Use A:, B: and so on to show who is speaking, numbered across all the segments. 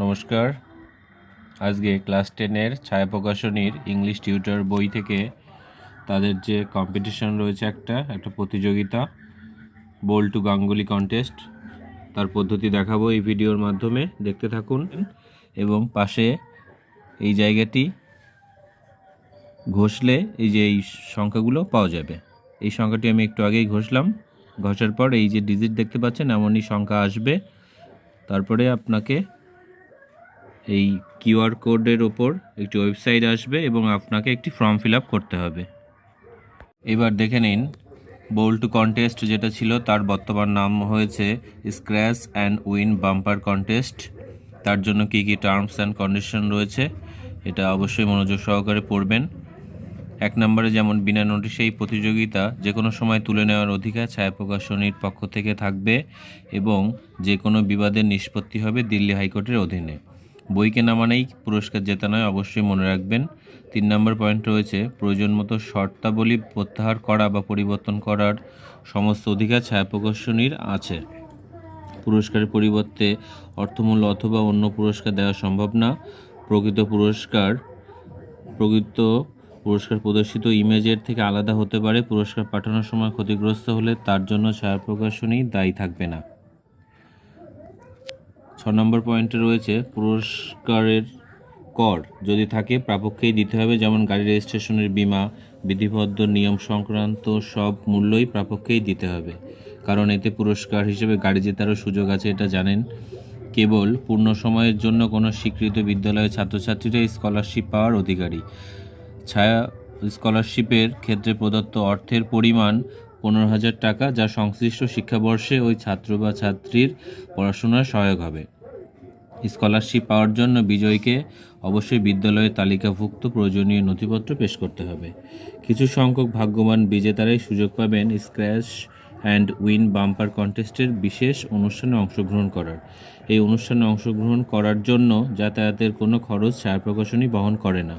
A: নমস্কার। আজকে ক্লাস 10-এর ছায়া প্রকাশনীর ইংলিশ টিউটর বই থেকে তাদের যে কম্পিটিশন রয়েছে একটা প্রতিযোগিতা বোল্ড টু গাঙ্গুলি কন্টেস্ট, তার পদ্ধতি দেখাবো এই ভিডিওর মাধ্যমে। দেখতে থাকুন এবং পাশে এই জায়গাটি ঘষলে এই যে এই সংখ্যাগুলো পাওয়া যাবে। এই সংখ্যাটি আমি একটু আগেই ঘষার পর এই যে ডিজিট দেখতে পাচ্ছেন এমনই সংখ্যা আসবে। তারপরে আপনাকে এই কিউআর কোডের ওপর একটি ওয়েবসাইট আসবে এবং আপনাকে একটি ফর্ম ফিল আপ করতে হবে। এবার দেখে নিন, বোল্ড টু কন্টেস্ট যেটা ছিল তার বর্তমান নাম হয়েছে scratch and win bumper contest. তার জন্য কী কী টার্মস অ্যান্ড কন্ডিশন রয়েছে এটা অবশ্যই মনোযোগ সহকারে পড়বেন। 1 নম্বরে যেমন বিনা নোটিশে এই প্রতিযোগিতা যে কোনো সময় তুলে নেওয়ার অধিকার ছায়া প্রকাশনীর পক্ষ থেকে থাকবে এবং যে কোনো বিবাদের নিষ্পত্তি হবে দিল্লি হাইকোর্টের অধীনে। বই কেনা মানেই পুরস্কার জেতা নয়, অবশ্যই মনে রাখবেন। 3 নম্বর পয়েন্ট রয়েছে প্রয়োজন মতো শর্তাবলী প্রত্যাহার করা বা পরিবর্তন করার সমস্ত অধিকার ছায়া প্রকাশনীর আছে। পুরস্কারের পরিবর্তে অর্থমূল্য অথবা অন্য পুরস্কার দেওয়া সম্ভব না। প্রকৃত পুরস্কার প্রদর্শিত ইমেজের থেকে আলাদা হতে পারে। পুরস্কার পাঠানোর সময় ক্ষতিগ্রস্ত হলে তার জন্য ছায়া প্রকাশনী দায়ী থাকবে না। 6 নম্বর পয়েন্টে রয়েছে পুরস্কারের কর যদি থাকে প্রাপককেই দিতে হবে, যেমন গাড়ি রেজিস্ট্রেশনের বীমা, বিধিবদ্ধ নিয়ম সংক্রান্ত সব মূল্যই প্রাপককেই দিতে হবে, কারণ এতে পুরস্কার হিসেবে গাড়ি জেতারও সুযোগ আছে, এটা জানেন। কেবল পূর্ণ সময়ের জন্য কোনো স্বীকৃত বিদ্যালয়ের ছাত্রছাত্রীরা স্কলারশিপ পাওয়ার অধিকারী। ছায়া স্কলারশিপের ক্ষেত্রে প্রদত্ত অর্থের পরিমাণ 15,000 টাকা, যা সংশ্লিষ্ট শিক্ষাবর্ষে ওই ছাত্র বা ছাত্রীর পড়াশোনার সহায়ক হবে। স্কলারশিপ পাওয়ার জন্য বিজয়ীকে অবশ্যই বিদ্যালয়ের তালিকাভুক্ত প্রয়োজনীয় নথিপত্র পেশ করতে হবে। কিছু সংখ্যক ভাগ্যবান বিজেতারাই সুযোগ পাবেন স্ক্র্যাচ অ্যান্ড উইন বাম্পার কন্টেস্টের বিশেষ অনুষ্ঠানে অংশগ্রহণ করার। এই অনুষ্ঠানে অংশগ্রহণ করার জন্য যাতায়াতের কোনো খরচ ছায়া প্রকাশনী বহন করে না।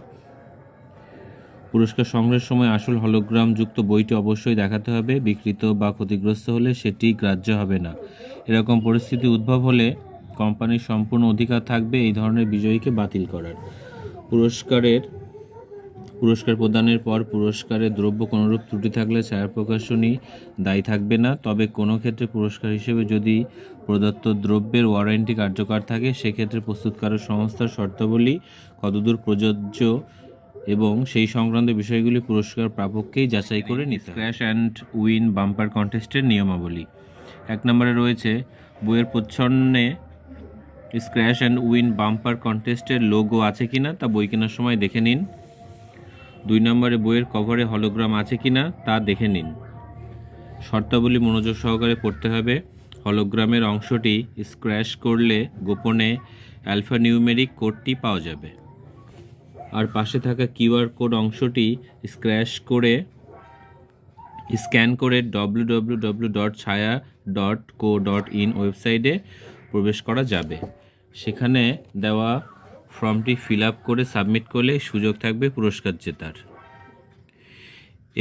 A: পুরস্কার সংগ্রহের সময় আসল হলোগ্রাম যুক্ত বইটি অবশ্যই দেখাতে হবে। বিকৃত বা ক্ষতিগ্রস্ত হলে সেটি গ্রাহ্য হবে না। এরকম পরিস্থিতি উদ্ভব হলে কোম্পানির সম্পূর্ণ অধিকার থাকবে এই ধরনের বিজয়ীকে বাতিল করার। পুরস্কার প্রদানের পর পুরস্কারের দ্রব্য কোনোরূপ ত্রুটি থাকলে ছায়া প্রকাশনী দায়ী থাকবে না। তবে কোনো ক্ষেত্রে পুরস্কার হিসেবে যদি প্রদত্ত দ্রব্যের ওয়ারেন্টি কার্যকর থাকে, সেক্ষেত্রে প্রস্তুতকারক সংস্থার শর্তাবলী কতদূর প্রযোজ্য এবং সেই সংক্রান্ত বিষয়গুলি পুরস্কার প্রাপককেই যাচাই করে নিতে। স্ক্র্যাচ অ্যান্ড উইন বাম্পার কন্টেস্টের নিয়মাবলী। 1 নম্বরে রয়েছে বইয়ের প্রচ্ছন্নে স্ক্র্যাচ অ্যান্ড উইন বাম্পার কন্টেস্টের লোগো আছে কিনা তা বই কেনার সময় দেখে নিন। 2 নম্বরে বইয়ের কভারে হলোগ্রাম আছে কিনা তা দেখে নিন। শর্তাবলী মনোযোগ সহকারে পড়তে হবে। হলোগ্রামের অংশটি স্ক্র্যাচ করলে গোপনে অ্যালফানিউমেরিক কোডটি পাওয়া যাবে, আর পাশে থাকা কিউআর কোড অংশটি স্ক্যান করে www.chaya.co.in ওয়েবসাইটে প্রবেশ করা যাবে। সেখানে দেওয়া ফর্মটি ফিল আপ করে সাবমিট করলে সুযোগ থাকবে পুরস্কার জেতার।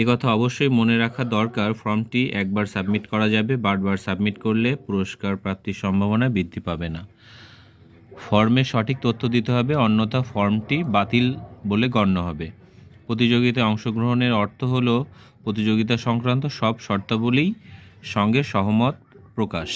A: কথা অবশ্যই মনে রাখা দরকার, ফর্মটি একবার সাবমিট করা যাবে, বারবার সাবমিট করলে পুরস্কার প্রাপ্তির সম্ভাবনা বৃদ্ধি পাবে না। ফর্মে সঠিক তথ্য দিতে হবে, অন্যথা ফর্মটি বাতিল বলে গণ্য হবে। প্রতিযোগিতায় অংশগ্রহণের অর্থ হলো প্রতিযোগিতা সংক্রান্ত সব শর্তাবলীর সঙ্গে সহমত প্রকাশ।